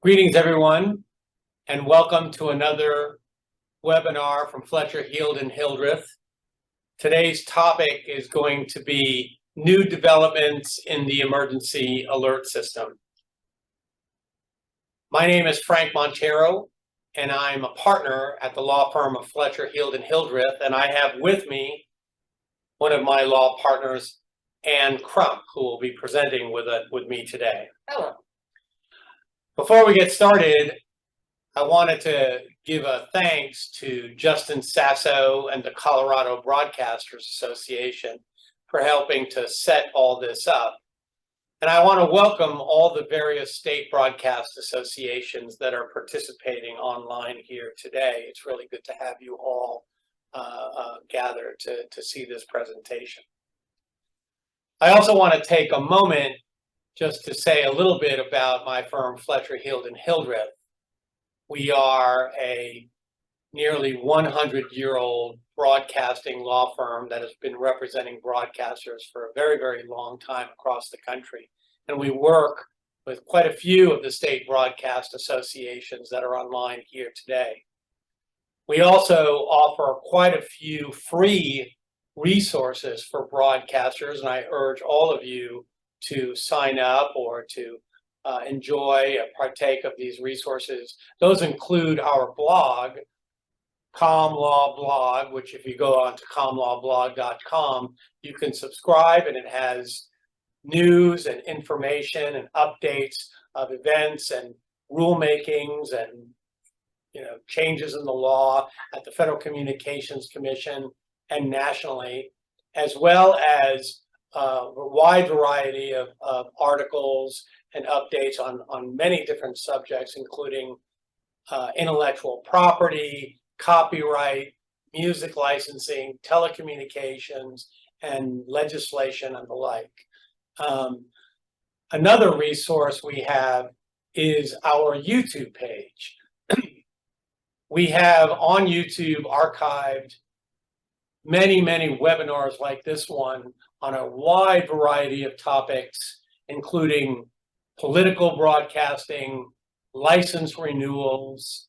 Greetings, everyone, and welcome to another webinar from Fletcher, Heald, and Hildreth. Today's topic is going to be new developments in the emergency alert system. My name is Frank Montero, and I'm a partner at the law firm of Fletcher, Heald, and Hildreth, and I have with me one of my law partners, Ann Crump, who will be presenting with me today. Hello. Before we get started, I wanted to give a thanks to Justin Sasso and the Colorado Broadcasters Association for helping to set all this up. And I want to welcome all the various state broadcast associations that are participating online here today. It's really good to have you all gathered to see this presentation. I also want to take a moment just to say a little bit about my firm, Fletcher, Heald, and Hildreth. We are a nearly 100-year-old broadcasting law firm that has been representing broadcasters for a very, very long time across the country. And we work with quite a few of the state broadcast associations that are online here today. We also offer quite a few free resources for broadcasters, and I urge all of you to sign up or to enjoy or partake of these resources. Those include our blog, CommLaw Blog, which if you go on to commlawblog.com, you can subscribe, and it has news and information and updates of events and rulemakings and changes in the law at the Federal Communications Commission and nationally, as well as a wide variety of articles and updates on many different subjects, including intellectual property, copyright, music licensing, telecommunications, and legislation and the like. Another resource we have is our YouTube page. We have on YouTube archived many webinars like this one on a wide variety of topics, including political broadcasting, license renewals,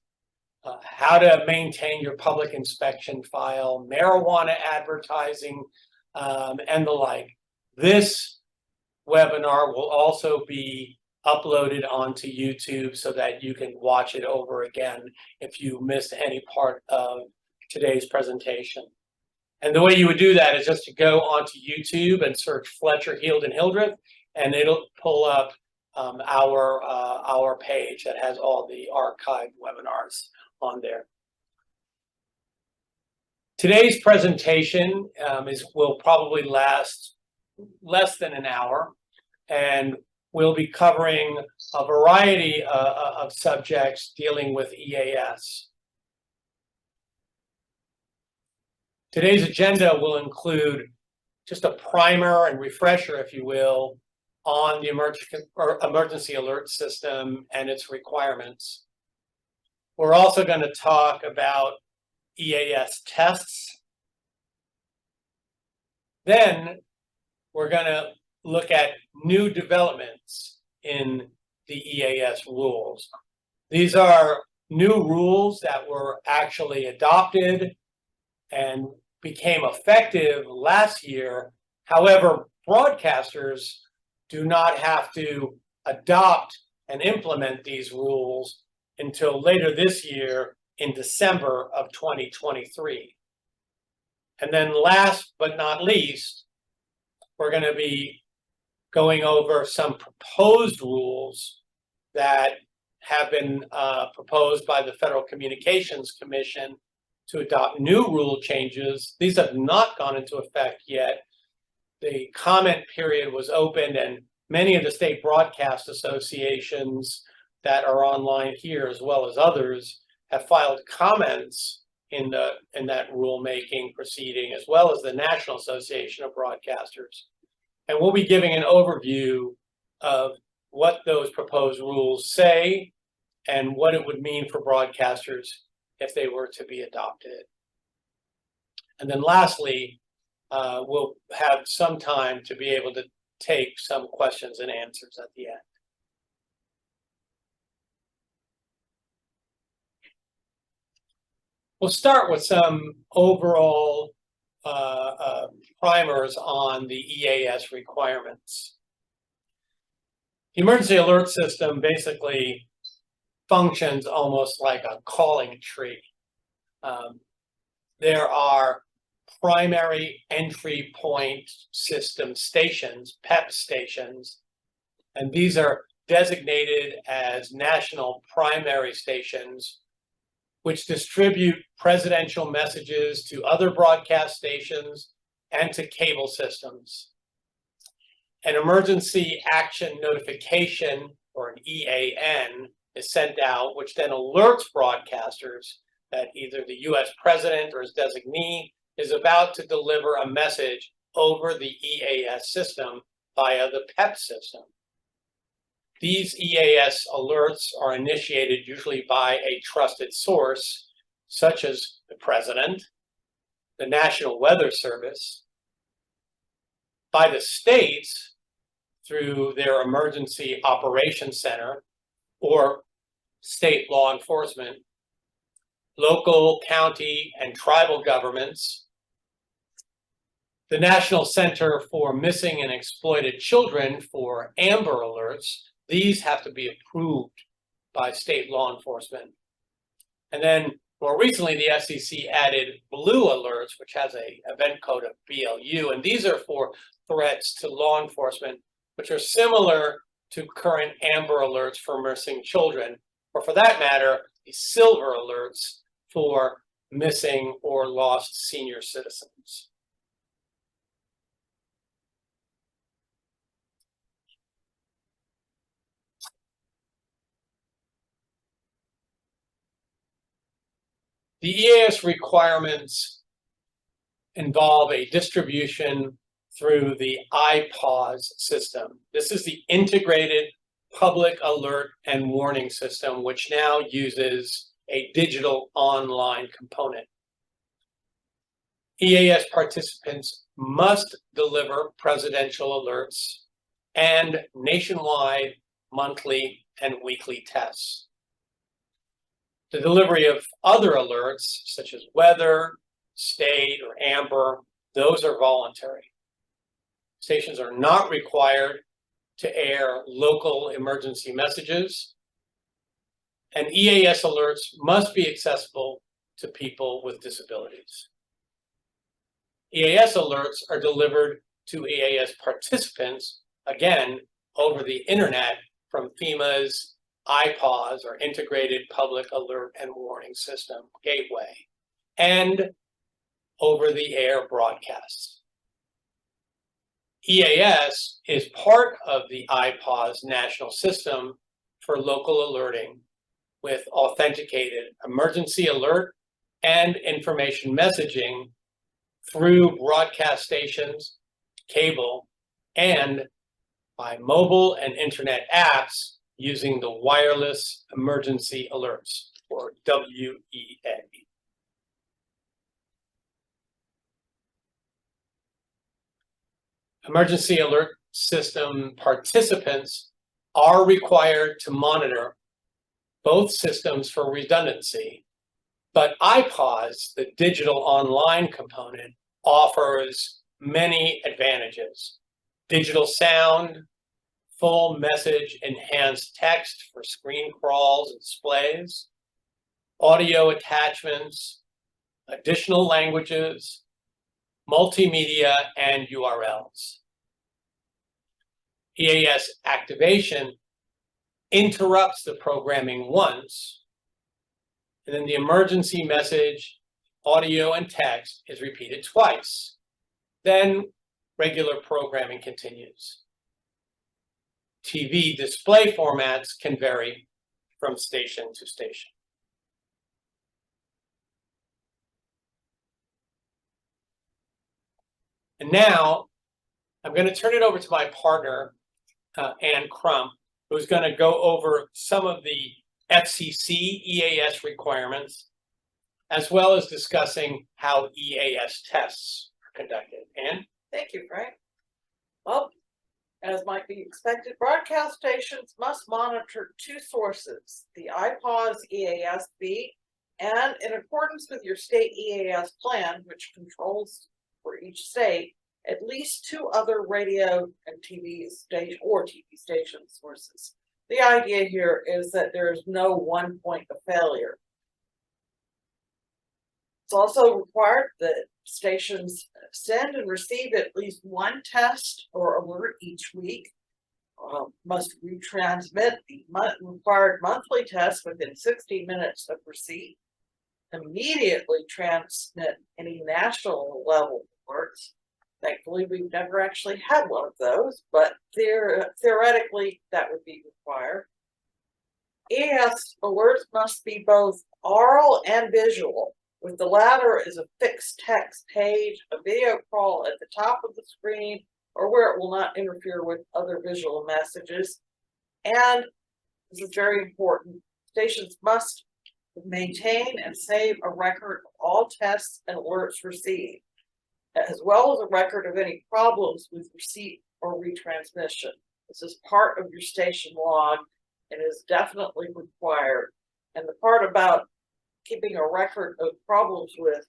how to maintain your public inspection file, marijuana advertising, and the like. This webinar will also be uploaded onto YouTube so that you can watch it over again if you missed any part of today's presentation. And the way you would do that is just to go onto YouTube and search Fletcher, Heald, and Hildreth, and it'll pull up our page that has all the archived webinars on there. Today's presentation will probably last less than an hour, and we'll be covering a variety of subjects dealing with EAS. Today's agenda will include just a primer and refresher, if you will, on the emergency alert system and its requirements. We're also going to talk about EAS tests. Then we're going to look at new developments in the EAS rules. These are new rules that were actually adopted and became effective last year. However, broadcasters do not have to adopt and implement these rules until later this year in December of 2023. And then last but not least, we're going to be going over some proposed rules that have been proposed by the Federal Communications Commission to adopt new rule changes. These have not gone into effect yet. The comment period was opened, and many of the state broadcast associations that are online here, as well as others, have filed comments in that rulemaking proceeding, as well as the National Association of Broadcasters. And we'll be giving an overview of what those proposed rules say and what it would mean for broadcasters if they were to be adopted. And then lastly, we'll have some time to be able to take some questions and answers at the end. We'll start with some overall primers on the EAS requirements. The emergency alert system basically functions almost like a calling tree. There are primary entry point system stations, PEP stations, and these are designated as national primary stations, which distribute presidential messages to other broadcast stations and to cable systems. An emergency action notification, or an EAN, is sent out, which then alerts broadcasters that either the US president or his designee is about to deliver a message over the EAS system via the PEP system. These EAS alerts are initiated usually by a trusted source, such as the president, the National Weather Service, by the states through their Emergency Operations Center or state law enforcement, local, county, and tribal governments, the National Center for Missing and Exploited Children for Amber Alerts. These have to be approved by state law enforcement. And then more recently, the FCC added blue alerts, which has a event code of BLU, and these are for threats to law enforcement, which are similar to current Amber alerts for missing children, or for that matter, the silver alerts for missing or lost senior citizens. The EAS requirements involve a distribution through the IPAWS system. This is the Integrated Public Alert and Warning System, which now uses a digital online component. EAS participants must deliver presidential alerts and nationwide monthly and weekly tests. The delivery of other alerts, such as weather, state, or amber, those are voluntary. Stations are not required to air local emergency messages, and EAS alerts must be accessible to people with disabilities. EAS alerts are delivered to EAS participants, again, over the internet from FEMA's IPAWS, or Integrated Public Alert and Warning System gateway, and over-the-air broadcasts. EAS is part of the IPAWS national system for local alerting with authenticated emergency alert and information messaging through broadcast stations, cable, and by mobile and internet apps using the Wireless Emergency Alerts, or WEA. Emergency alert system participants are required to monitor both systems for redundancy, but IPAWS, the digital online component, offers many advantages. Digital sound, full message enhanced text for screen crawls and displays, audio attachments, additional languages, multimedia, and URLs. EAS activation interrupts the programming once, and then the emergency message, audio, and text is repeated twice. Then regular programming continues. TV display formats can vary from station to station. And now I'm going to turn it over to my partner, Ann Crump, who's going to go over some of the FCC EAS requirements, as well as discussing how EAS tests are conducted. Ann? Thank you, Frank. Well, as might be expected, broadcast stations must monitor two sources, the IPAWS EAS feed And in accordance with your state EAS plan, which controls for each state, at least 2 other radio and TV station sources. The idea here is that there is no one point of failure. It's also required that stations send and receive at least 1 test or alert each week. Must retransmit the required monthly test within 60 minutes of receipt. Immediately transmit any national level alerts. Thankfully, we've never actually had one of those, but theoretically that would be required. EAS alerts must be both oral and visual, with the latter as a fixed text page, a video call at the top of the screen, or where it will not interfere with other visual messages. And this is very important, stations must maintain and save a record of all tests and alerts received, as well as a record of any problems with receipt or retransmission. This is part of your station log and is definitely required. And the part about keeping a record of problems with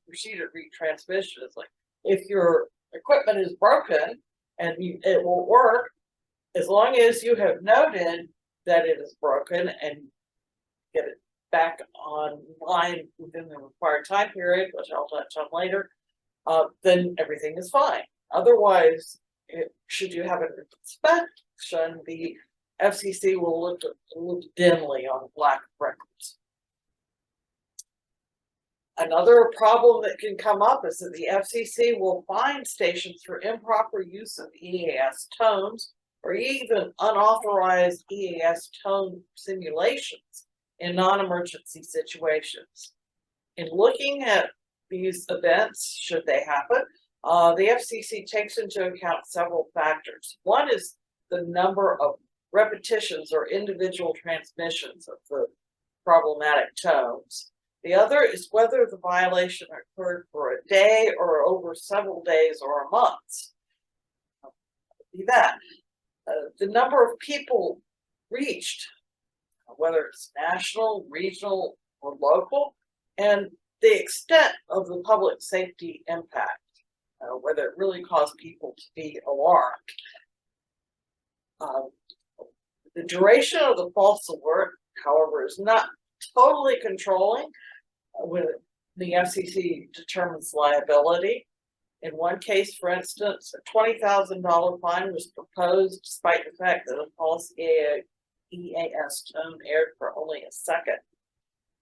receipt or retransmission is like, if your equipment is broken and it will work, as long as you have noted that it is broken and get it back online within the required time period, which I'll touch on later, then everything is fine. Otherwise, should you have an inspection, the FCC will look dimly on black records. Another problem that can come up is that the FCC will fine stations for improper use of EAS tones or even unauthorized EAS tone simulations in non-emergency situations. In looking at these events, should they happen, the FCC takes into account several factors. One is the number of repetitions or individual transmissions of the problematic tones. The other is whether the violation occurred for a day or over several days or a month. The number of people reached, whether it's national, regional, or local, and the extent of the public safety impact, whether it really caused people to be alarmed. The duration of the false alert, however, is not totally controlling when the FCC determines liability. In one case, for instance, a $20,000 fine was proposed despite the fact that a false EAS tone aired for only a second.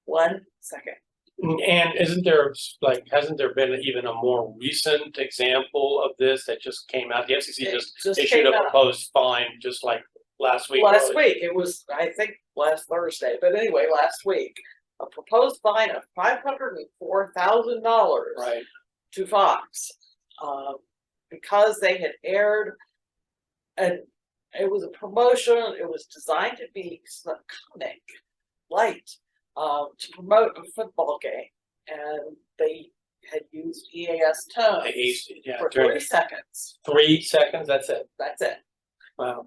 1 second. And hasn't there been even a more recent example of this that just came out? The FCC just issued a proposed fine just like last week. Last week, it was, I think, last Thursday, but anyway, last week, a proposed fine of $504,000 right to Fox, because they had aired, and it was a promotion. It was designed to be comic, light, to promote a football game, and they had used EAS tone for 3 seconds. 3 seconds. That's it. That's it. Wow.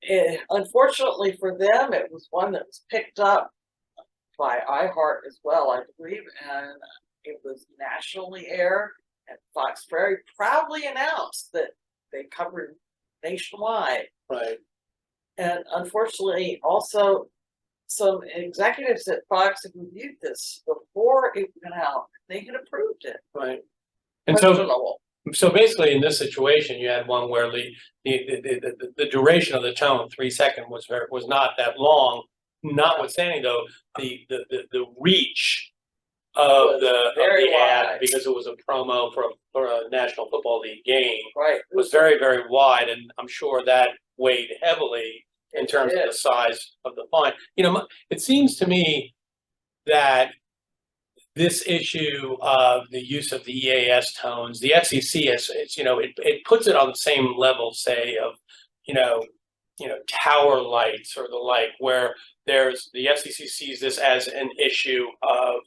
And unfortunately for them, it was one that was picked up by iHeart as well, I believe, and it was nationally aired. And Fox very proudly announced that they covered nationwide. Right. And unfortunately, also, some executives at Fox had reviewed this before it went out. They had approved it. Right. And so basically, in this situation, you had one where the duration of the tone, 3 seconds, was not that long. Notwithstanding, though, the reach of the ad, because it was a promo for a National Football League game, right, was very, very wide, and I'm sure that weighed heavily in terms of the size of the fine. You know, it seems to me that this issue of the use of the EAS tones, the FCC it puts it on the same level, say, of tower lights or the like, where there's the FCC sees this as an issue of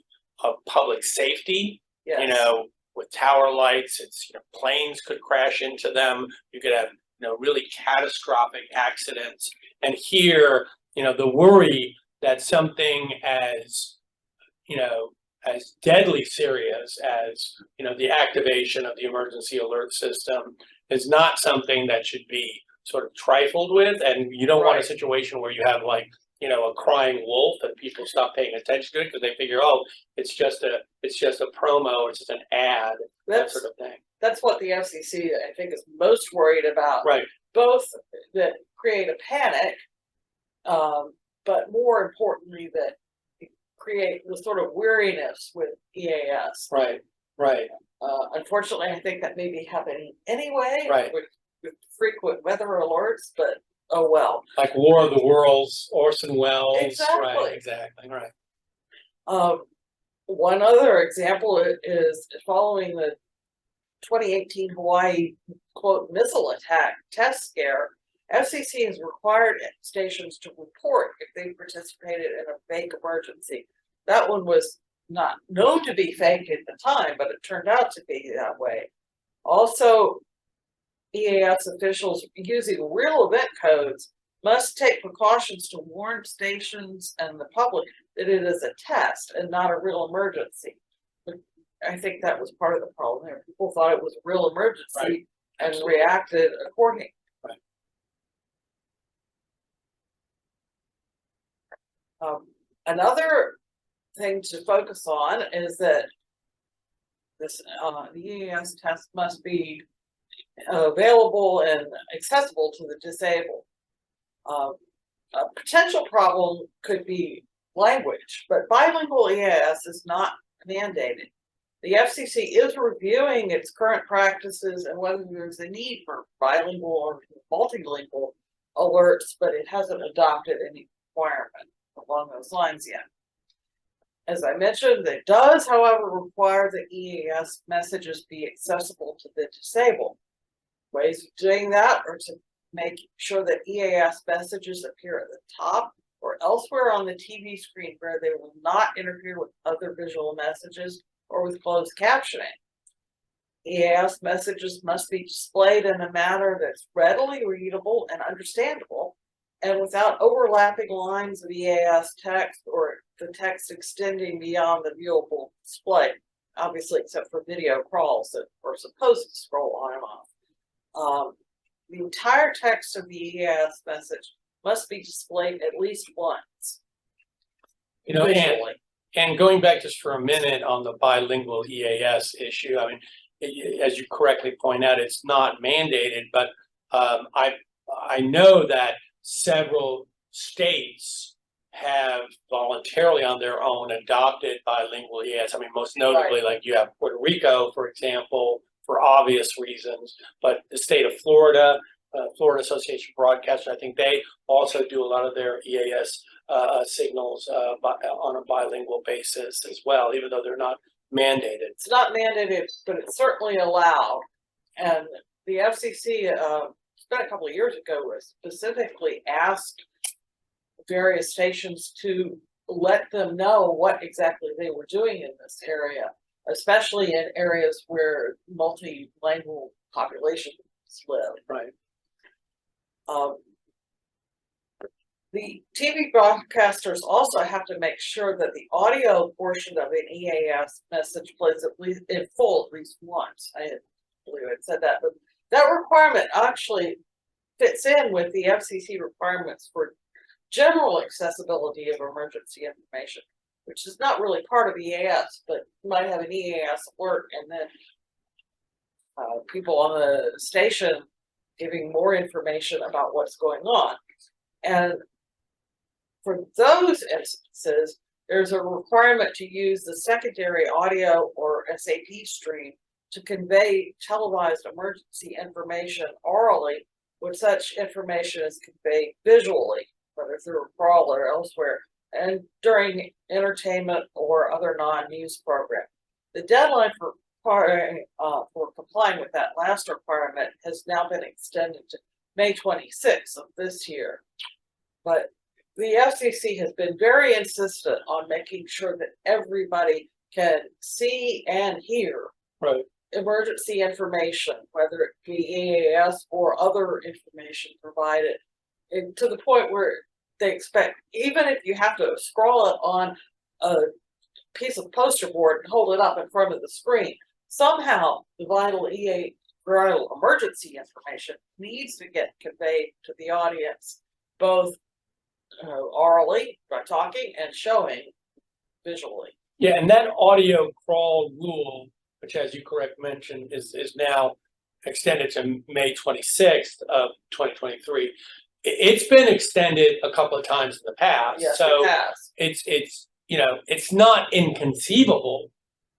public safety. Yes. With tower lights, it's planes could crash into them. You could have really catastrophic accidents. And here, the worry that something as, as deadly serious as, the activation of the emergency alert system is not something that should be sort of trifled with. And you don't want a Right. situation where you have like, a crying wolf and people stop paying attention to it because they figure, oh, it's just a promo, it's just an ad, that That's, sort of thing. that's what the FCC, I think, is most worried about. Right. Both that create a panic, but more importantly, that create the sort of weariness with EAS. Right. Right. Unfortunately, I think that may be happening anyway. Right. With frequent weather alerts, but oh well. Like War of the Worlds, Orson Welles. Exactly. Right. Exactly. Right. One other example is following the 2018 Hawaii quote missile attack test scare. FCC has required stations to report if they participated in a fake emergency. That one was not known to be fake at the time, but it turned out to be that way. Also, EAS officials using real event codes must take precautions to warn stations and the public that it is a test and not a real emergency. But I think that was part of the problem there. People thought it was a real emergency, Right. and Absolutely. reacted accordingly. Another thing to focus on is that this the EAS test must be available and accessible to the disabled. A potential problem could be language, but bilingual EAS is not mandated. The FCC is reviewing its current practices and whether there's a need for bilingual or multilingual alerts, but it hasn't adopted any requirement along those lines yet. As I mentioned, it does, however, require that EAS messages be accessible to the disabled. Ways of doing that are to make sure that EAS messages appear at the top or elsewhere on the TV screen where they will not interfere with other visual messages or with closed captioning. EAS messages must be displayed in a manner that's readily readable and understandable, and without overlapping lines of EAS text or the text extending beyond the viewable display, obviously except for video crawls that are supposed to scroll on and off. The entire text of the EAS message must be displayed at least once. Visually. And going back just for a minute on the bilingual EAS issue, I mean, as you correctly point out, it's not mandated, but I know that several states have voluntarily on their own adopted bilingual EAS. I mean, most notably, like you have Puerto Rico, for example, for obvious reasons, but the state of Florida, Florida Association of Broadcasters, I think they also do a lot of their EAS signals on a bilingual basis as well, even though they're not mandated. It's not mandated, but it's certainly allowed. And the FCC, it's been a couple of years ago, was specifically asked various stations to let them know what exactly they were doing in this area, especially in areas where multilingual populations live. Right. The TV broadcasters also have to make sure that the audio portion of an EAS message plays at least in full at least once. I believe I said that, but that requirement actually fits in with the FCC requirements for general accessibility of emergency information, which is not really part of EAS, but you might have an EAS alert and then people on the station giving more information about what's going on. And for those instances, there's a requirement to use the secondary audio or SAP stream to convey televised emergency information orally when such information is conveyed visually, whether through a crawl or elsewhere, and during entertainment or other non-news program. The deadline for complying with that last requirement has now been extended to May 26th of this year. But the FCC has been very insistent on making sure that everybody can see and hear emergency information, whether it be EAS or other information provided, and to the point where they expect, even if you have to scroll it on a piece of poster board and hold it up in front of the screen, somehow the vital emergency information needs to get conveyed to the audience, both orally by talking and showing visually. Yeah, and that audio crawl rule, which as you correct mentioned, is now extended to May 26th of 2023. It's been extended a couple of times in the past. Yes, so it has. it's it's not inconceivable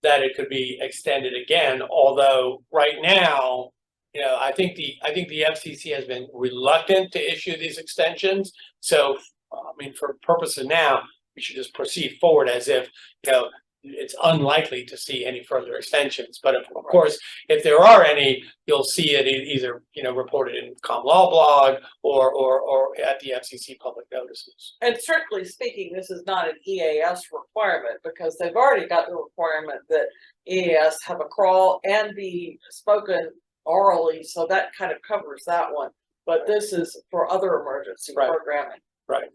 that it could be extended again, although right now, I think the FCC has been reluctant to issue these extensions. So I mean, for purposes now, we should just proceed forward as if it's unlikely to see any further extensions. But of course, if there are any, you'll see it either reported in Common Law blog or at the FCC public notices. And strictly speaking, this is not an EAS requirement because they've already got the requirement that EAS have a crawl and be spoken orally, so that kind of covers that one. But this is for other emergency programming. Right.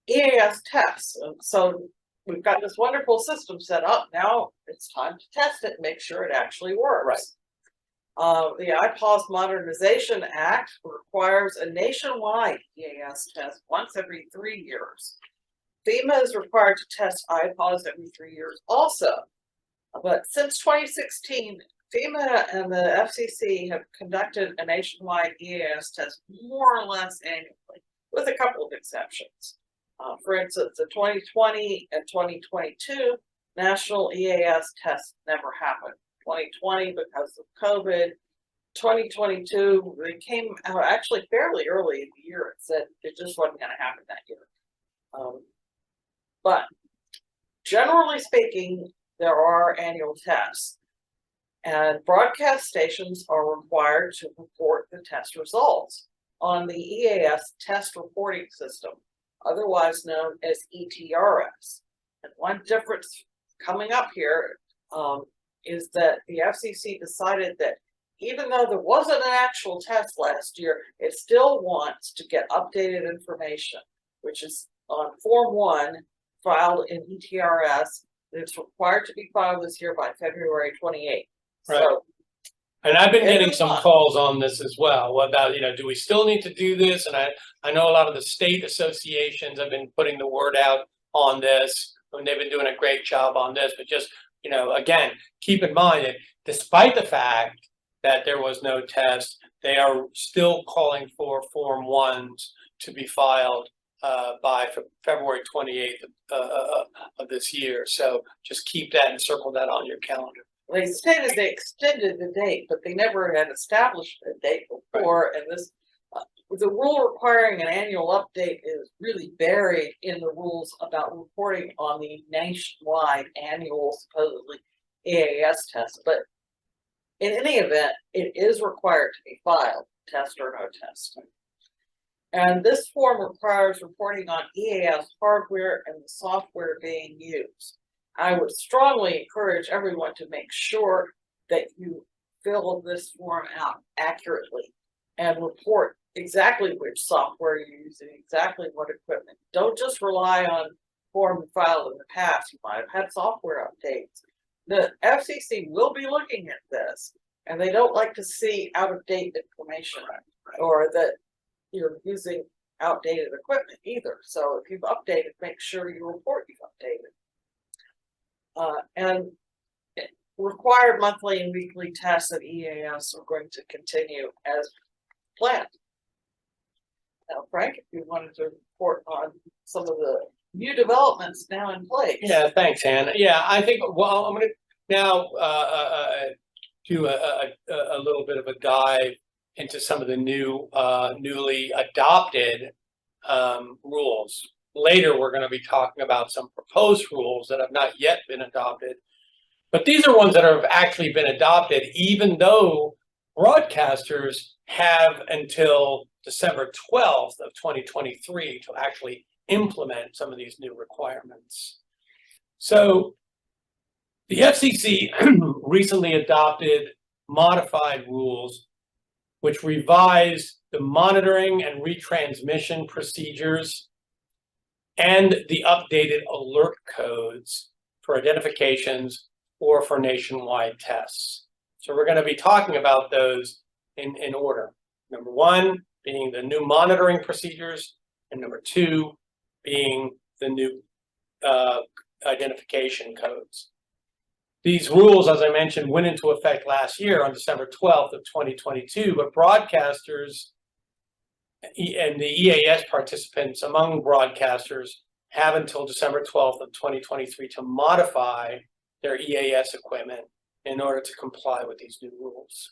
EAS tests. So we've got this wonderful system set up. Now it's time to test it and make sure it actually works. Right. The IPAWS Modernization Act requires a nationwide EAS test once every 3 years. FEMA is required to test IPAWS every 3 years also. But since 2016, FEMA and the FCC have conducted a nationwide EAS test more or less annually, with a couple of exceptions. For instance, the 2020 and 2022 national EAS tests never happened. 2020 because of COVID. 2022, they came out actually fairly early in the year and said it just wasn't going to happen that year. But generally speaking, there are annual tests. And broadcast stations are required to report the test results on the EAS test reporting system, otherwise known as ETRS. And one difference coming up here is that the FCC decided that even though there wasn't an actual test last year, it still wants to get updated information, which is on Form 1, filed in ETRS. It's required to be filed this year by February 28th. Right. So, and I've been getting some calls on this as well about, do we still need to do this? And I know a lot of the state associations have been putting the word out on this, and they've been doing a great job on this. But just, again, keep in mind that despite the fact that there was no test, they are still calling for Form 1s to be filed by February 28th of this year. So just keep that and circle that on your calendar. They stated they extended the date, but they never had established a date before. Right. And this, the rule requiring an annual update is really buried in the rules about reporting on the nationwide annual, supposedly, EAS test. But in any event, it is required to be filed, test or no test. And this form requires reporting on EAS hardware and the software being used. I would strongly encourage everyone to make sure that you fill this form out accurately and report exactly which software you're using, exactly what equipment. Don't just rely on form filed in the past. You might have had software updates. The FCC will be looking at this, and they don't like to see out-of-date information or that you're using outdated equipment either. So if you've updated, make sure you report you've updated. And required monthly and weekly tests of EAS are going to continue as planned. Now, Frank, if you wanted to report on some of the new developments now in place. Yeah, thanks, Hannah. Yeah, I think, well, I'm going to now do a little bit of a dive into some of the new, newly adopted rules. Later, we're going to be talking about some proposed rules that have not yet been adopted. But these are ones that have actually been adopted, even though broadcasters have until December 12th of 2023 to actually implement some of these new requirements. So the FCC recently adopted modified rules which revised the monitoring and retransmission procedures and the updated alert codes for identifications or for nationwide tests. So we're going to be talking about those in order. Number one being the new monitoring procedures, and number two being the new identification codes. These rules, as I mentioned, went into effect last year on December 12th of 2022, but broadcasters and the EAS participants among broadcasters have until December 12th of 2023 to modify their EAS equipment in order to comply with these new rules.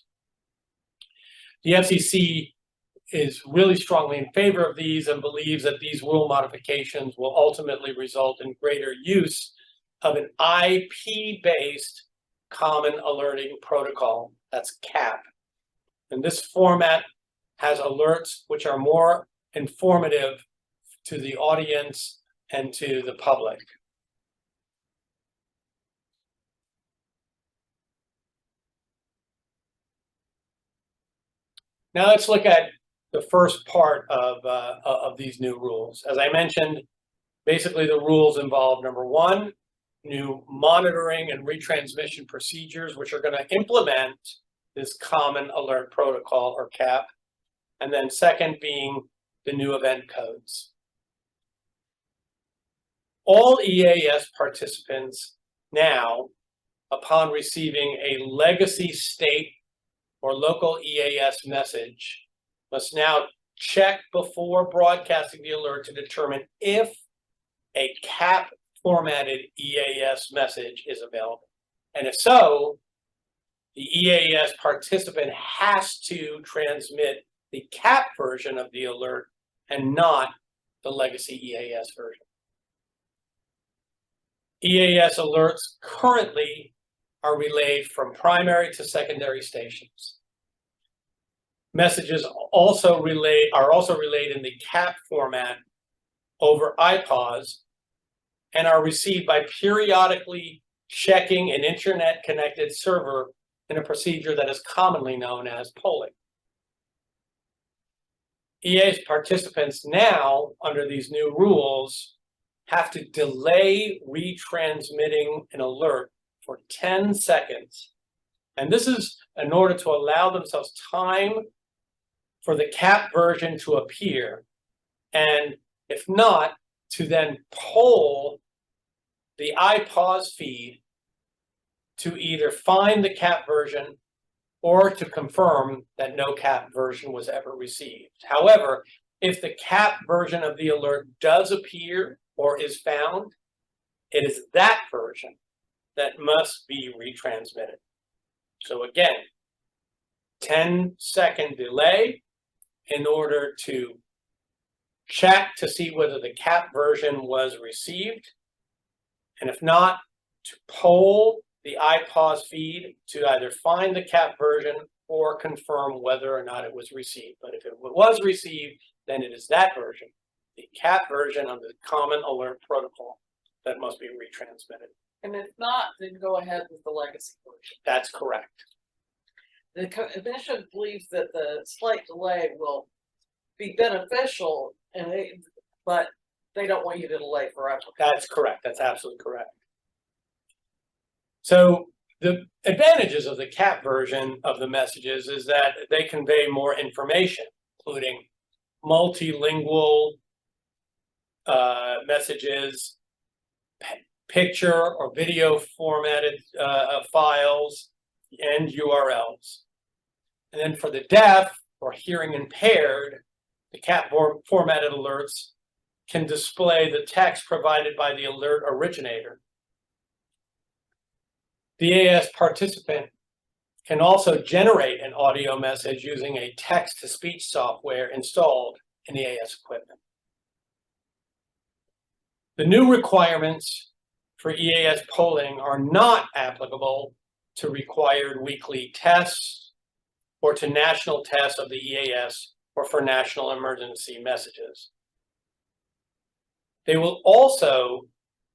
The FCC is really strongly in favor of these and believes that these rule modifications will ultimately result in greater use of an IP-based common alerting protocol, that's CAP. And this format has alerts which are more informative to the audience and to the public. Now let's look at the first part of these new rules. As I mentioned, basically the rules involve, number one, new monitoring and retransmission procedures, which are going to implement this common alert protocol, or CAP. And then second being the new event codes. All EAS participants now, upon receiving a legacy state or local EAS message, must now check before broadcasting the alert to determine if a CAP formatted EAS message is available. And if so, the EAS participant has to transmit the CAP version of the alert and not the legacy EAS version. EAS alerts currently are relayed from primary to secondary stations. Messages are also relayed in the CAP format over iPause and are received by periodically checking an internet-connected server in a procedure that is commonly known as polling. EAS participants now, under these new rules, have to delay retransmitting an alert for 10 seconds. And this is in order to allow themselves time for the CAP version to appear, and if not, to then poll the iPause feed to either find the CAP version or to confirm that no CAP version was ever received. However, if the CAP version of the alert does appear or is found, it is that version that must be retransmitted. So again, 10-second delay in order to check to see whether the CAP version was received, and if not, to poll the iPause feed to either find the CAP version or confirm whether or not it was received. But if it was received, then it is that version, the CAP version of the Common Alert Protocol, that must be retransmitted. And if not, then go ahead with the legacy version. That's correct. The commission believes that the slight delay will be beneficial, but they don't want you to delay forever. That's correct. That's absolutely correct. So the advantages of the CAP version of the messages is that they convey more information, including multilingual messages, picture or video formatted files, and URLs. And then for the deaf or hearing impaired, the CAP formatted alerts can display the text provided by the alert originator. The EAS participant can also generate an audio message using a text-to-speech software installed in the EAS equipment. The new requirements for EAS polling are not applicable to required weekly tests or to national tests of the EAS or for national emergency messages. They will also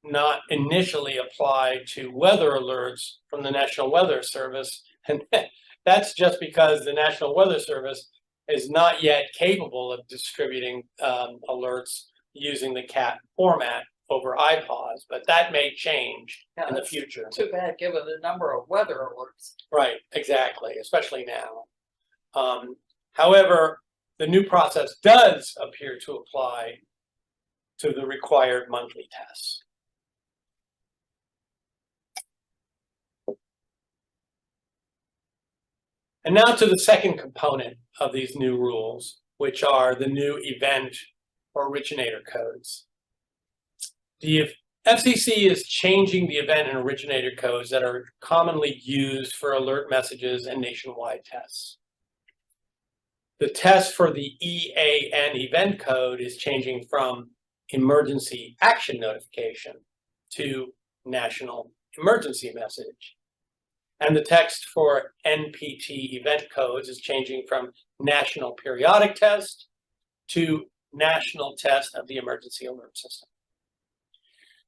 not initially apply to weather alerts from the National Weather Service, and that's just because the National Weather Service is not yet capable of distributing alerts using the CAT format over iPods, but that may change in the future. Too bad, given the number of weather alerts. Right, exactly, especially now. However, the new process does appear to apply to the required monthly tests. And now to the second component of these new rules, which are the new event or originator codes. The FCC is changing the event and originator codes that are commonly used for alert messages and nationwide tests. The test for the EAN event code is changing from emergency action notification to national emergency message. And the text for NPT event codes is changing from national periodic test to national test of the emergency alert system.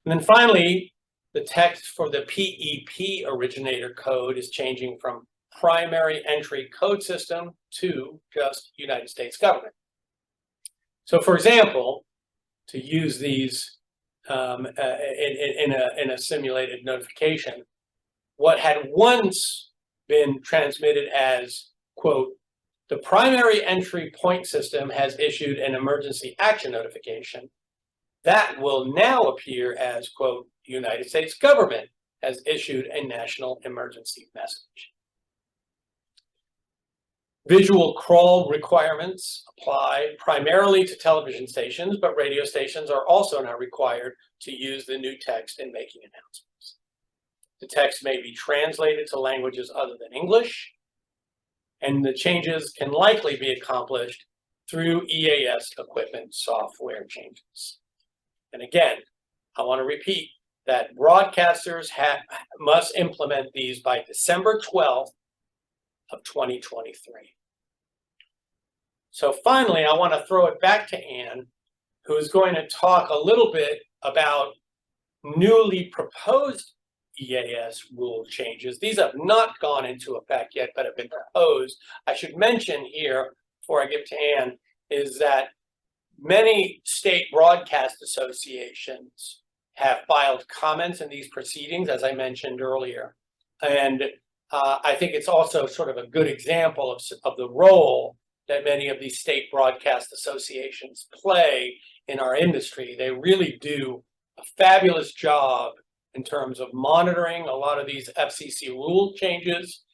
And then finally, the text for the PEP originator code is changing from primary entry code system to just United States government. So for example, to use these in a simulated notification, what had once been transmitted as, quote, the primary entry point system has issued an emergency action notification, that will now appear as, quote, United States government has issued a national emergency message. Visual crawl requirements apply primarily to television stations, but radio stations are also now required to use the new text in making announcements. The text may be translated to languages other than English, and the changes can likely be accomplished through EAS equipment software changes. And again, I want to repeat that broadcasters must implement these by December 12th of 2023. So finally, I want to throw it back to Ann, who is going to talk a little bit about newly proposed EAS rule changes. These have not gone into effect yet, but have been proposed. I should mention here, before I give to Ann, is that many state broadcast associations have filed comments in these proceedings, as I mentioned earlier. And I think it's also sort of a good example of the role that many of these state broadcast associations play in our industry. They really do a fabulous job in terms of monitoring a lot of these FCC rule changes,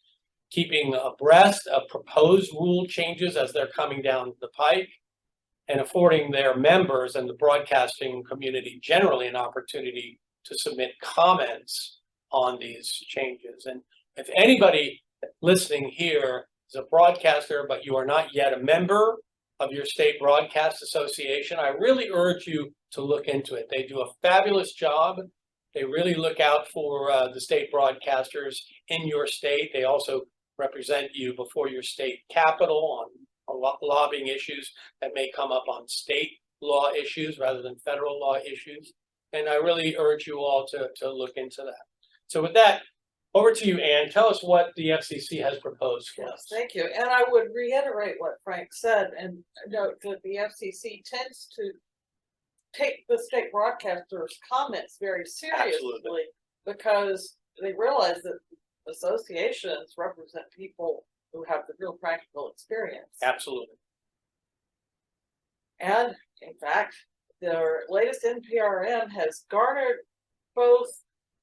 keeping abreast of proposed rule changes as they're coming down the pike, and affording their members and the broadcasting community generally an opportunity to submit comments on these changes. And if anybody listening here is a broadcaster, but you are not yet a member of your state broadcast association, I really urge you to look into it. They do a fabulous job. They really look out for the state broadcasters in your state. They also represent you before your state capitol on lobbying issues that may come up on state law issues rather than federal law issues. And I really urge you all to look into that. So with that, over to you, Ann. Tell us what the FCC has proposed for us. Thank you. And I would reiterate what Frank said and note that the FCC tends to take the state broadcasters' comments very seriously. Absolutely. Because they realize that associations represent people who have the real practical experience. Absolutely. And in fact, their latest NPRM has garnered both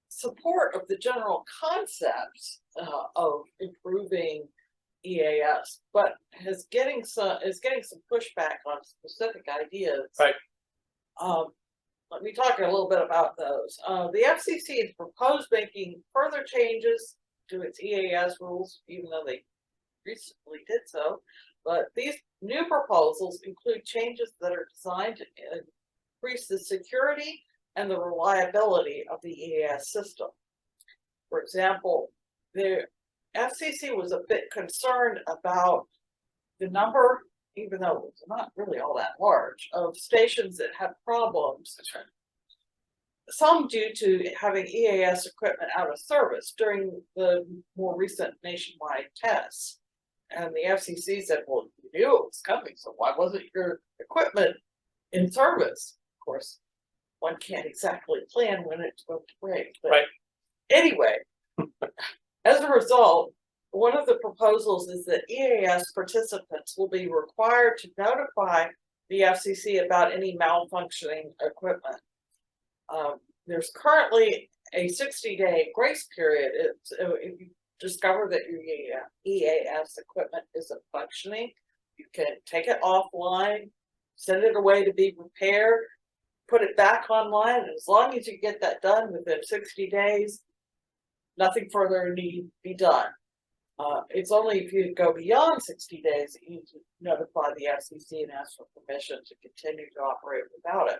support of the general concepts of improving EAS, but is getting some pushback on specific ideas. Right. Let me talk a little bit about those. The FCC has proposed making further changes to its EAS rules, even though they recently did so. But these new proposals include changes that are designed to increase the security and the reliability of the EAS system. For example, the FCC was a bit concerned about the number, even though it's not really all that large, of stations that have problems. That's right. some due to having EAS equipment out of service during the more recent nationwide tests. And the FCC said, well, you knew it was coming, so why wasn't your equipment in service? Of course, one can't exactly plan when it's going to break. But Right. anyway, as a result, one of the proposals is that EAS participants will be required to notify the FCC about any malfunctioning equipment. There's currently a 60-day grace period. If you discover that your EAS equipment isn't functioning, you can take it offline, send it away to be repaired, put it back online, and as long as you get that done within 60 days, nothing further need be done. It's only if you go beyond 60 days that you need to notify the FCC and ask for permission to continue to operate without it.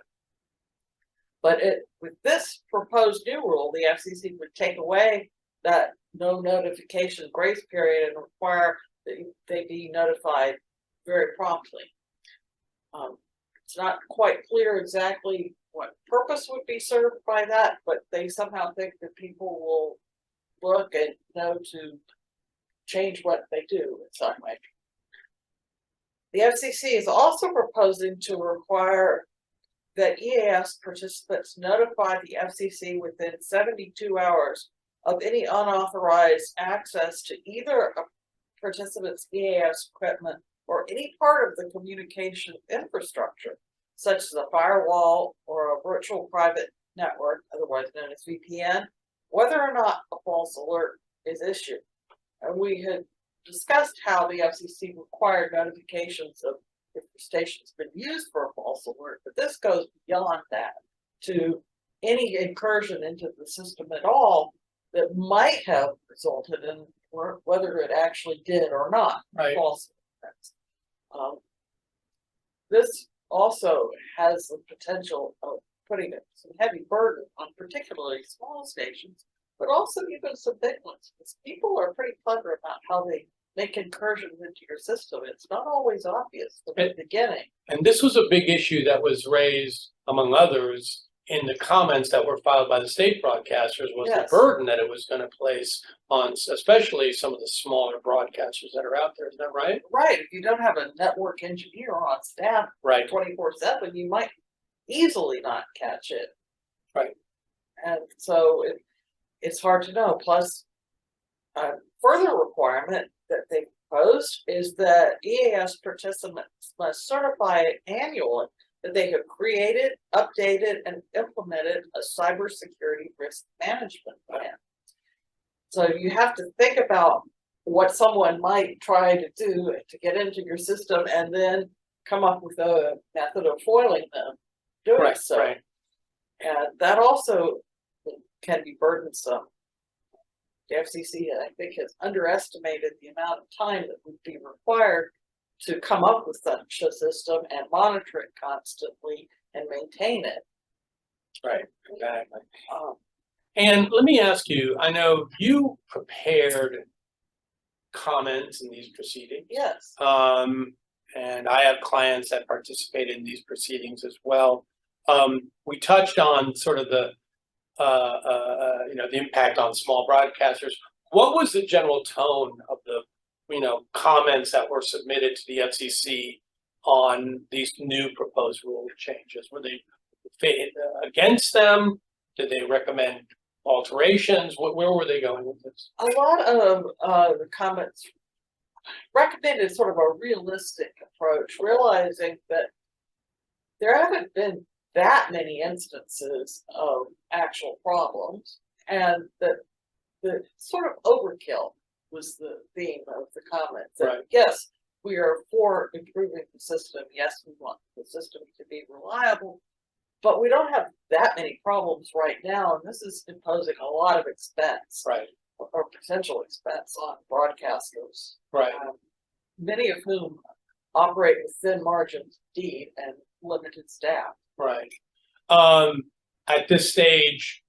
But with this proposed new rule, the FCC would take away that no notification grace period and require that they be notified very promptly. It's not quite clear exactly what purpose would be served by that, but they somehow think that people will look and know to change what they do in some way. The FCC is also proposing to require that EAS participants notify the FCC within 72 hours of any unauthorized access to either a participant's EAS equipment or any part of the communication infrastructure, such as a firewall or a virtual private network, otherwise known as VPN, whether or not a false alert is issued. And we had discussed how the FCC required notifications of if the station's been used for a false alert, but this goes beyond that to any incursion into the system at all that might have resulted in whether it actually did or not. Right. False alerts. This also has the potential of putting some heavy burden on particularly small stations, but also even some big ones, because people are pretty clever about how they make incursions into your system. It's not always obvious from the beginning. And this was a big issue that was raised, among others, in the comments that were filed by the state broadcasters, was Yes. the burden that it was going to place on especially some of the smaller broadcasters that are out there. Is that right? Right. If you don't have a network engineer on staff Right. 24/7, you might easily not catch it. Right. And so it's hard to know. Plus, a further requirement that they proposed is that EAS participants must certify annually that they have created, updated, and implemented a cybersecurity risk management plan. So you have to think about what someone might try to do to get into your system and then come up with a method of foiling them doing Right. so. Right. And that also can be burdensome. The FCC, I think, has underestimated the amount of time that would be required to come up with such a system and monitor it constantly and maintain it. Right. Exactly. Um, And let me ask you, I know you prepared comments in these proceedings. yes, And I have clients that participate in these proceedings as well. We touched on sort of the the impact on small broadcasters. What was the general tone of the, comments that were submitted to the FCC on these new proposed rule changes? Were they against them? Did they recommend alterations? Where were they going with this? a lot of the comments recommended sort of a realistic approach, realizing that there haven't been that many instances of actual problems, and that the sort of overkill was the theme of the comments. Right. Yes, we are for improving the system. Yes, we want the system to be reliable, but we don't have that many problems right now, and this is imposing a lot of expense, Right. or potential expense on broadcasters. Right. Many of whom operate with thin margins indeed and limited staff. Right. At this stage,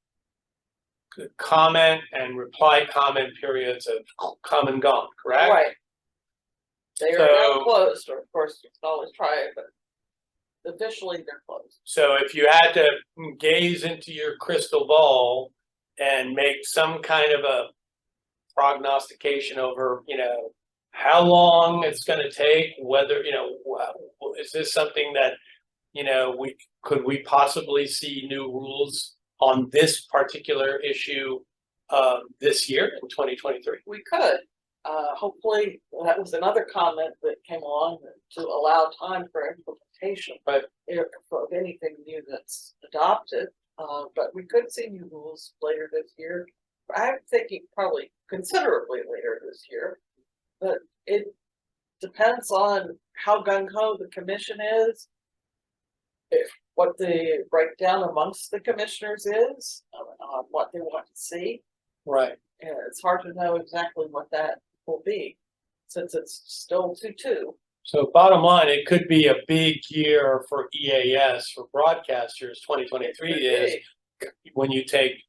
comment and reply comment periods have come and gone, correct? Right. They are now So- closed, or of course you can always try it, but officially they're closed. So if you had to gaze into your crystal ball and make some kind of a prognostication over, how long it's going to take, whether, is this something that, could we possibly see new rules on this particular issue this year in 2023? We could, hopefully, that was another comment that came along to allow time for implementation. Right. Of anything new that's adopted, but we could see new rules later this year. I'm thinking probably considerably later this year, but it depends on how gung-ho the commission is, what the breakdown amongst the commissioners is, on what they want to see. Right. And it's hard to know exactly what that will be, since it's still 2-2. So bottom line, it could be a big year for EAS for broadcasters. 2023 is when you take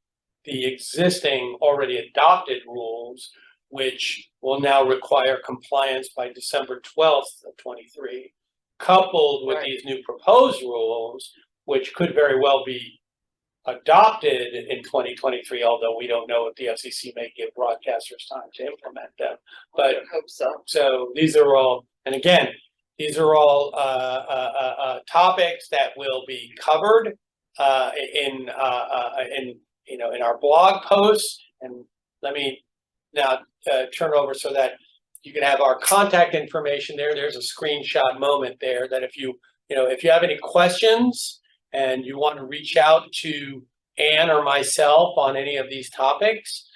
the existing already adopted rules, which will now require compliance by December 12th of 23, coupled with these new proposed rules, which could very well be adopted in 2023, although we don't know if the FCC may give broadcasters time to implement them. But I hope so. So these are all, and again, these are all topics that will be covered in our blog posts. And let me now turn over so that you can have our contact information there. There's a screenshot moment there that if you have any questions and you want to reach out to Ann or myself on any of these topics,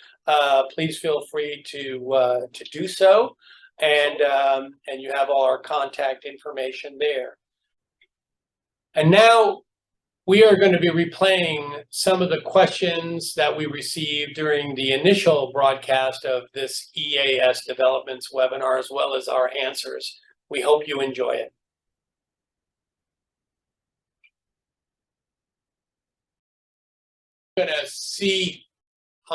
please feel free to do so. And you have all our contact information there. And now we are going to be replaying some of the questions that we received during the initial broadcast of this EAS developments webinar, as well as our answers. We hope you enjoy it. I'm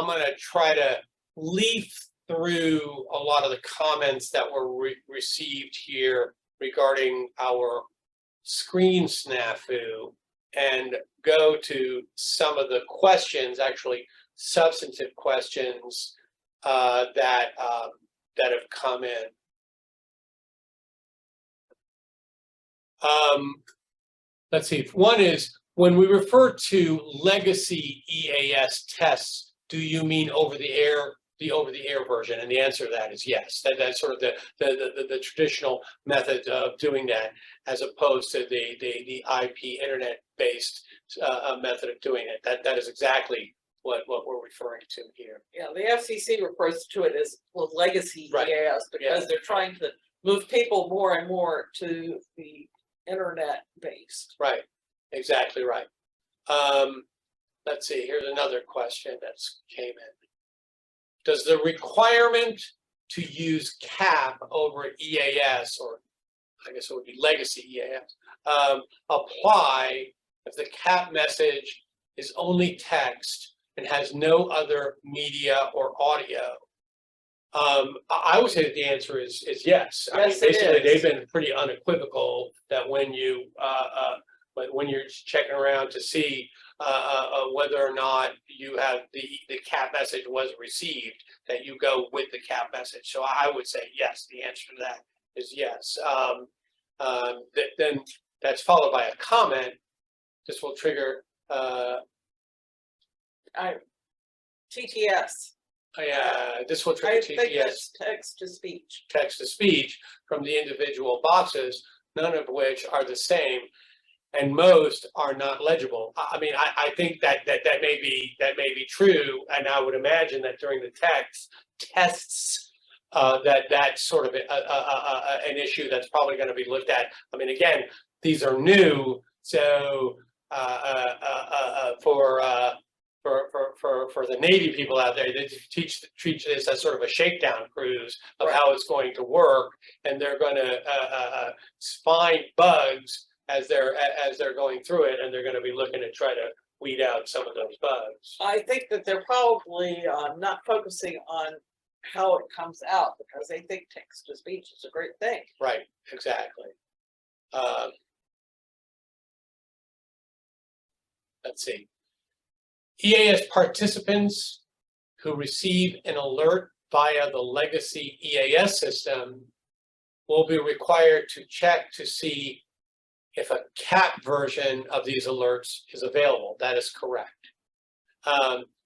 going to try to leaf through a lot of the comments that were received here regarding our screen snafu and go to some of the questions, actually substantive questions that have come in. Let's see. One is, when we refer to legacy EAS tests, do you mean the over-the-air version? And the answer to that is yes. That's sort of the traditional method of doing that, as opposed to the IP internet-based method of doing it. That is exactly what we're referring to here. Yeah, the FCC refers to it as legacy EAS because they're trying to move people more and more to the internet-based. Right. Exactly right. Let's see, here's another question that's came in. Does the requirement to use CAP over EAS, or I guess it would be legacy EAS, apply if the CAP message is only text and has no other media or audio? I would say that the answer is yes. I mean, basically, they've been pretty unequivocal that when you're checking around to see whether or not you have the CAP message was received, that you go with the CAP message. So I would say yes. The answer to that is yes. Then that's followed by a comment. This will trigger TTS. This will trigger TTS. I think that's text to speech. Text to speech from the individual boxes, none of which are the same, and most are not legible. I mean, I think that may be true, and I would imagine that during the tests, that's sort of an issue that's probably going to be looked at. I mean, again, these are new, so for the Navy people out there, they treat this as sort of a shakedown cruise of how it's going to work, and they're going to find bugs as they're going through it, and they're going to be looking to try to weed out some of those bugs. I think that they're probably not focusing on how it comes out because they think text to speech is a great thing. Right, exactly. let's see. EAS participants who receive an alert via the legacy EAS system will be required to check to see if a CAP version of these alerts is available. That is correct.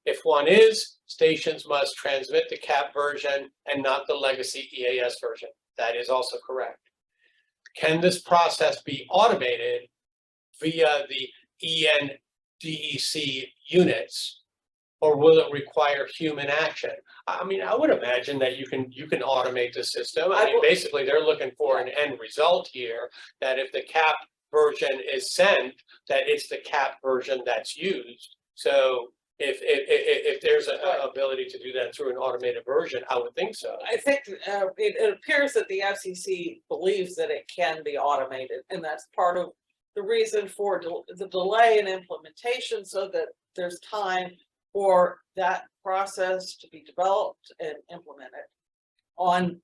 If one is, stations must transmit the CAP version and not the legacy EAS version. That is also correct. Can this process be automated via the ENDEC units, or will it require human action? I mean, I would imagine that you can automate the system. I mean, basically, they're looking for an end result here, that if the CAP version is sent, that it's the CAP version that's used. So if there's an ability to do that through an automated version, I would think so. I think it appears that the FCC believes that it can be automated, and that's part of the reason for the delay in implementation, so that there's time for that process to be developed and implemented on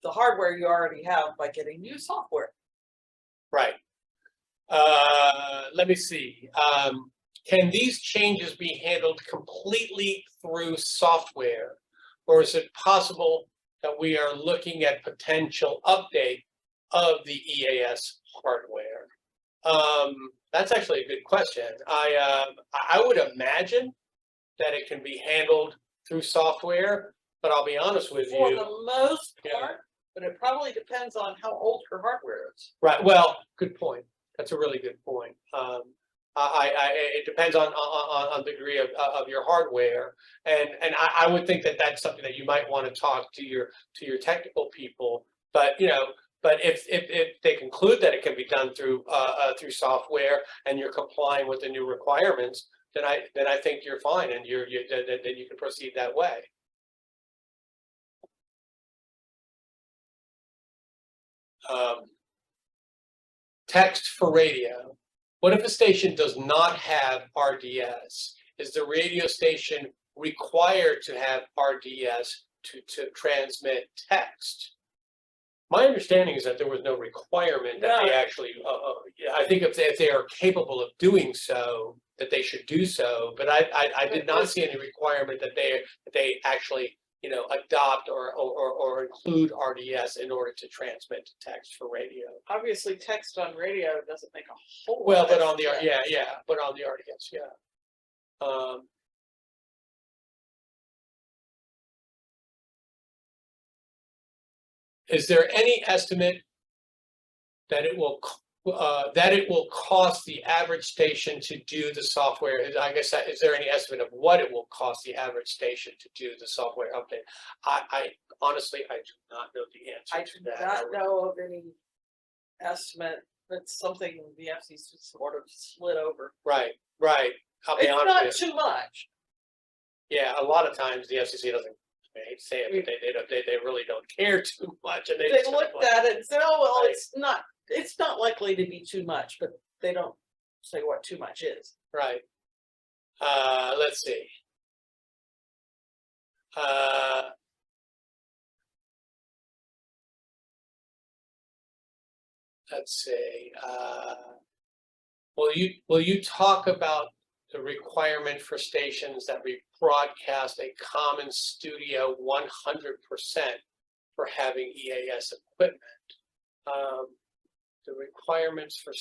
the hardware you already have by getting new software. Right. Let me see. Can these changes be handled completely through software, or is it possible that we are looking at potential update of the EAS hardware? That's actually a good question. I would imagine that it can be handled through software, but I'll be honest with For you. the most part, but it probably depends on how old your hardware is. Right. Well, good point. That's a really good point. It depends on the degree of your hardware, and I would think that that's something that you might want to talk to your technical people. But but if they conclude that it can be done through software and you're complying with the new requirements, then I think you're fine, and then you can proceed that way. Text for radio. What if a station does not have RDS? Is the radio station required to have RDS to transmit text? My understanding is that there was no requirement that they actually, I think if they are capable of doing so, that they should do so, but I did not see any requirement that they actually, adopt or include RDS in order to transmit text for radio. Obviously, text on radio doesn't make a whole Well, lot but of on the sense. but on the RDS, is there any estimate that it will cost the average station to do the software? I guess is there any estimate of what it will cost the average station to do the software update? I honestly do not know the answer to that. I do not know of any estimate. It's something the FCC sort of slid over. Right. I'll be It's honest not with you. too much. Yeah, a lot of times the FCC doesn't. I hate to say it, but they really don't care too much, and They looked at it and said, "Oh well, it's not likely to be too much," but they don't say what too much is. Right. Let's see. Let's see. Will you talk about the requirement for stations that we broadcast a common studio 100% for having EAS equipment? The requirements for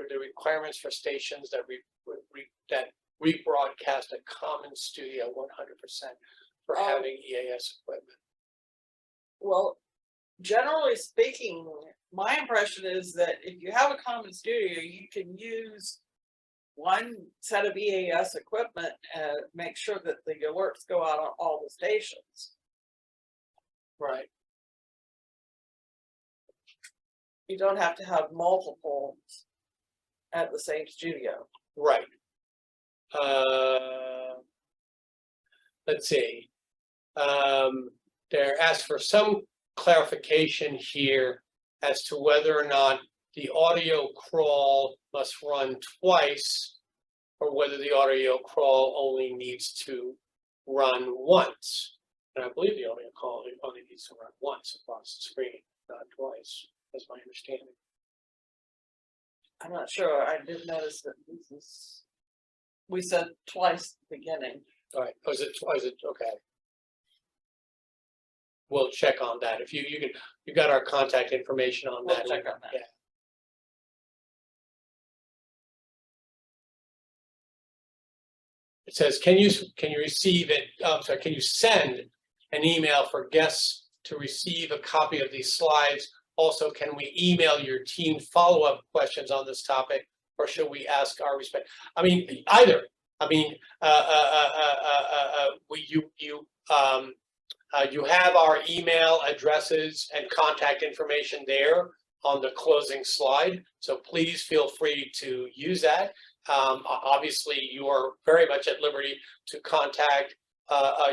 the requirements for stations that we broadcast a common studio 100% for having EAS equipment. Well, generally speaking, my impression is that if you have a common studio, you can use one set of EAS equipment and make sure that the alerts go out on all the stations. Right. You don't have to have multiple at the same studio. Right. Let's see. They're asked for some clarification here as to whether or not the audio crawl must run twice, or whether the audio crawl only needs to run once. And I believe the audio crawl only needs to run once across the screen, not twice. That's my understanding. I'm not sure, I did notice that this is, we said twice at the beginning. All right, is it, okay. We'll check on that. If you can, you got our contact information on We'll that. check on that. Yeah. It says, can you receive it, sorry, can you send an email for guests to receive a copy of these slides? Also, can we email your team follow-up questions on this topic, or should we ask our respect? I mean, either. I mean, you have our email addresses and contact information there on the closing slide, so please feel free to use that. Obviously, you are very much at liberty to contact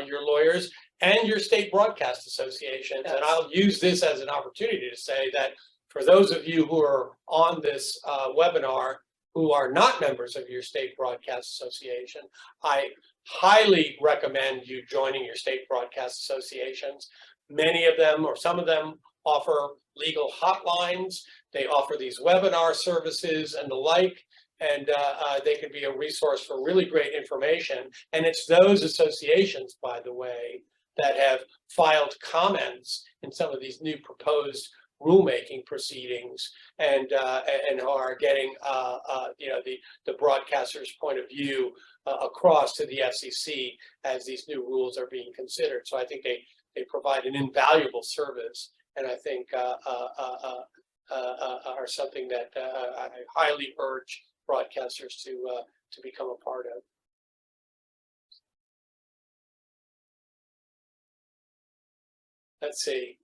your lawyers and your state broadcast associations. Yes. And I'll use this as an opportunity to say that for those of you who are on this webinar who are not members of your state broadcast association, I highly recommend you joining your state broadcast associations. Many of them, or some of them, offer legal hotlines. They offer these webinar services and the like. And they can be a resource for really great information. And it's those associations, by the way, that have filed comments in some of these new proposed rulemaking proceedings, and are getting you know, the broadcaster's point of view across to the FCC as these new rules are being considered. So I think they provide an invaluable service, and I think are something that I highly urge broadcasters to become a part of. Let's see.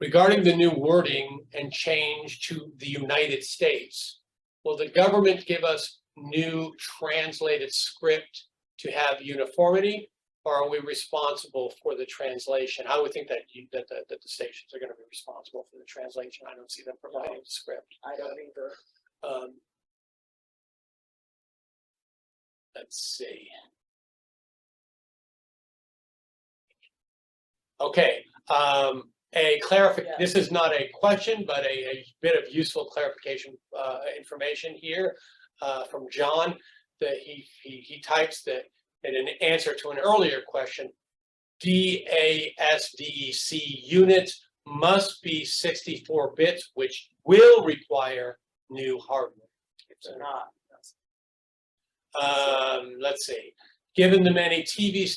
Regarding the new wording and change to the United States, will the government give us new translated script to have uniformity, or are we responsible for the translation? I would think that that the stations are going to be responsible for the translation. I don't see them providing the script. I don't either. Let's see. Okay. This is not a question, but a bit of useful clarification information here from John. That he types that in an answer to an earlier question, DASDC units must be 64 bits, which will require new hardware. If they're not. Let's see. Given that many TV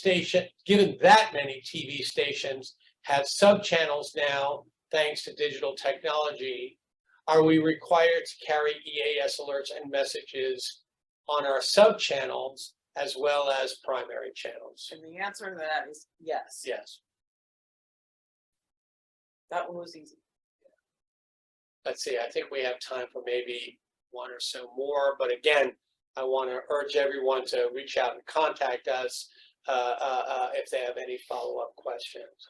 stations have sub-channels now, thanks to digital technology, are we required to carry EAS alerts and messages on our sub-channels as well as primary channels? And the answer to that is yes. Yes. That one was easy. Let's see, I think we have time for maybe one or so more, but again, I want to urge everyone to reach out and contact us if they have any follow-up questions.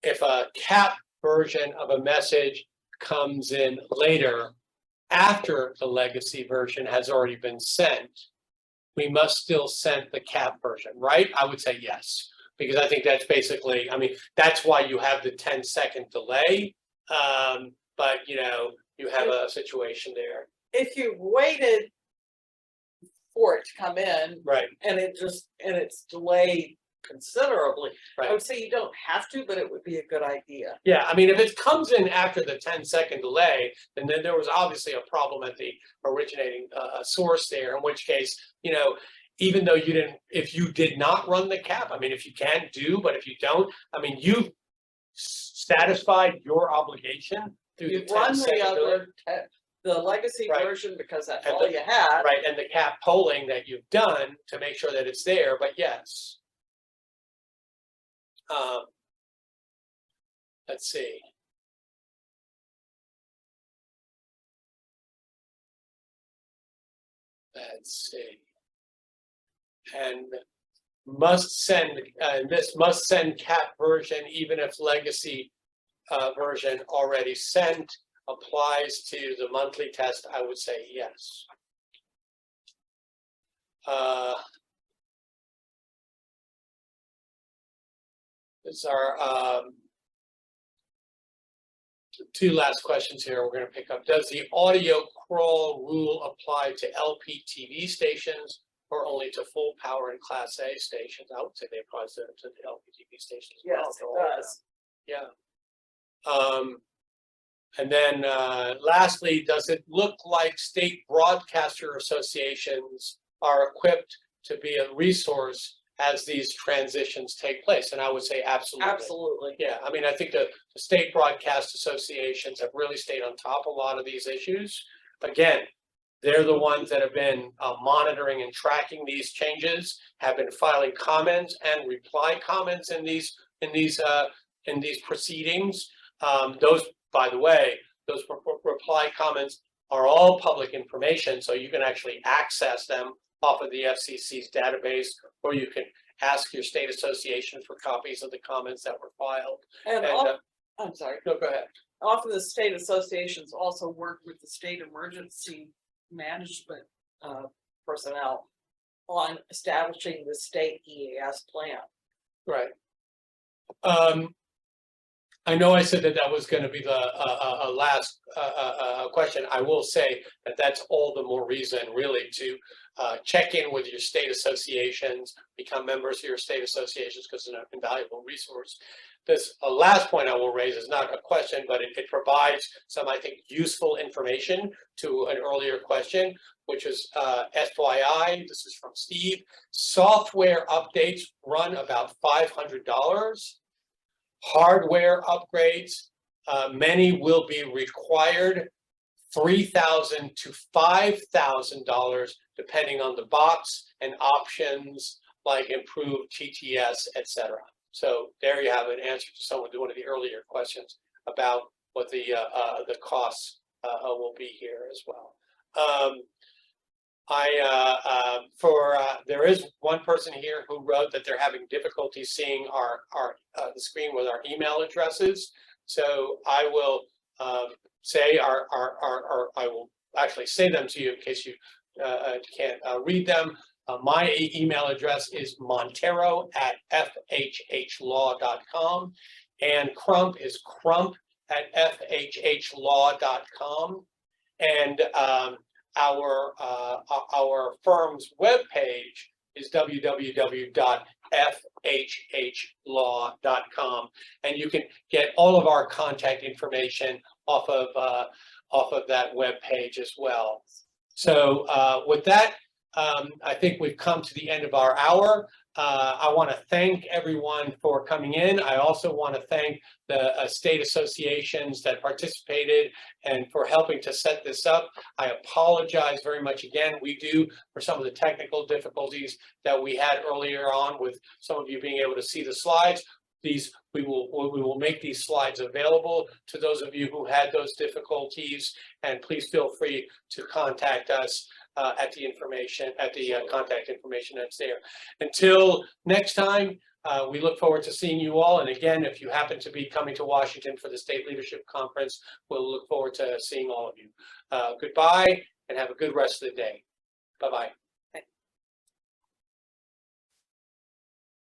If a cap version of a message comes in later, after the legacy version has already been sent, we must still send the cap version, right? I would say yes, because I think that's basically, I mean, that's why you have the 10-second delay. But you know, you have a situation there. If you waited for it to come in, Right. and it's delayed considerably, Right. I would say you don't have to, but it would be a good idea. Yeah, I mean, if it comes in after the 10-second delay, then there was obviously a problem at the originating source there, in which case, you know, even though if you did not run the cap, I mean, if you can do, but if you don't, I mean, you've satisfied your obligation through You the run 10-second delay. the legacy Right. version because that's And all you had. Right, and the cap polling that you've done to make sure that it's there, but yes. Let's see. Let's see. And this must send cap version, even if legacy version already sent, applies to the monthly test. I would say yes. This is our two last questions here we're going to pick up. Does the audio crawl rule apply to LPTV stations or only to full power and Class A stations? I would say they apply to the LPTV stations. Yes, well, to all it of them. does. Yeah. And then lastly, does it look like state broadcaster associations are equipped to be a resource as these transitions take place? And I would say absolutely. Absolutely. Yeah, I mean, I think the state broadcast associations have really stayed on top of a lot of these issues. Again, they're the ones that have been monitoring and tracking these changes, have been filing comments and reply comments in these proceedings. Those, by the way, those reply comments are all public information, so you can actually access them off of the FCC's database, or you can ask your state association for copies of the comments that were filed. And And, I'm sorry. no, go ahead. Often the state associations also work with the state emergency management personnel on establishing the state EAS plan. Right. I know I said that was going to be the last question. I will say that that's all the more reason really to check in with your state associations, become members of your state associations, because it's an invaluable resource. This last point I will raise is not a question, but it provides some, I think, useful information to an earlier question, which is FYI, this is from Steve. Software updates run about $500. Hardware upgrades, many will be required $3,000 to $5,000 depending on the box and options like improved TTS, etc. So there you have an answer to one of the earlier questions about what the costs will be here as well. There is one person here who wrote that they're having difficulty seeing the screen with our email addresses. So I will say I will actually say them to you in case you can't read them. My email address is montero@fhhlaw.com, and Crump is crump@fhhlaw.com, and our firm's webpage is www.fhhlaw.com, and you can get all of our contact information off of that webpage as well. So with that, I think we've come to the end of our hour. I want to thank everyone for coming in. I also want to thank the state associations that participated and for helping to set this up. I apologize very much again. We do for some of the technical difficulties that we had earlier on with some of you being able to see the slides. We will make these slides available to those of you who had those difficulties, and please feel free to contact us at the contact information that's there. Until next time, we look forward to seeing you all. And again, if you happen to be coming to Washington for the State Leadership Conference, we'll look forward to seeing all of you. Goodbye, and have a good rest of the day. Bye-bye.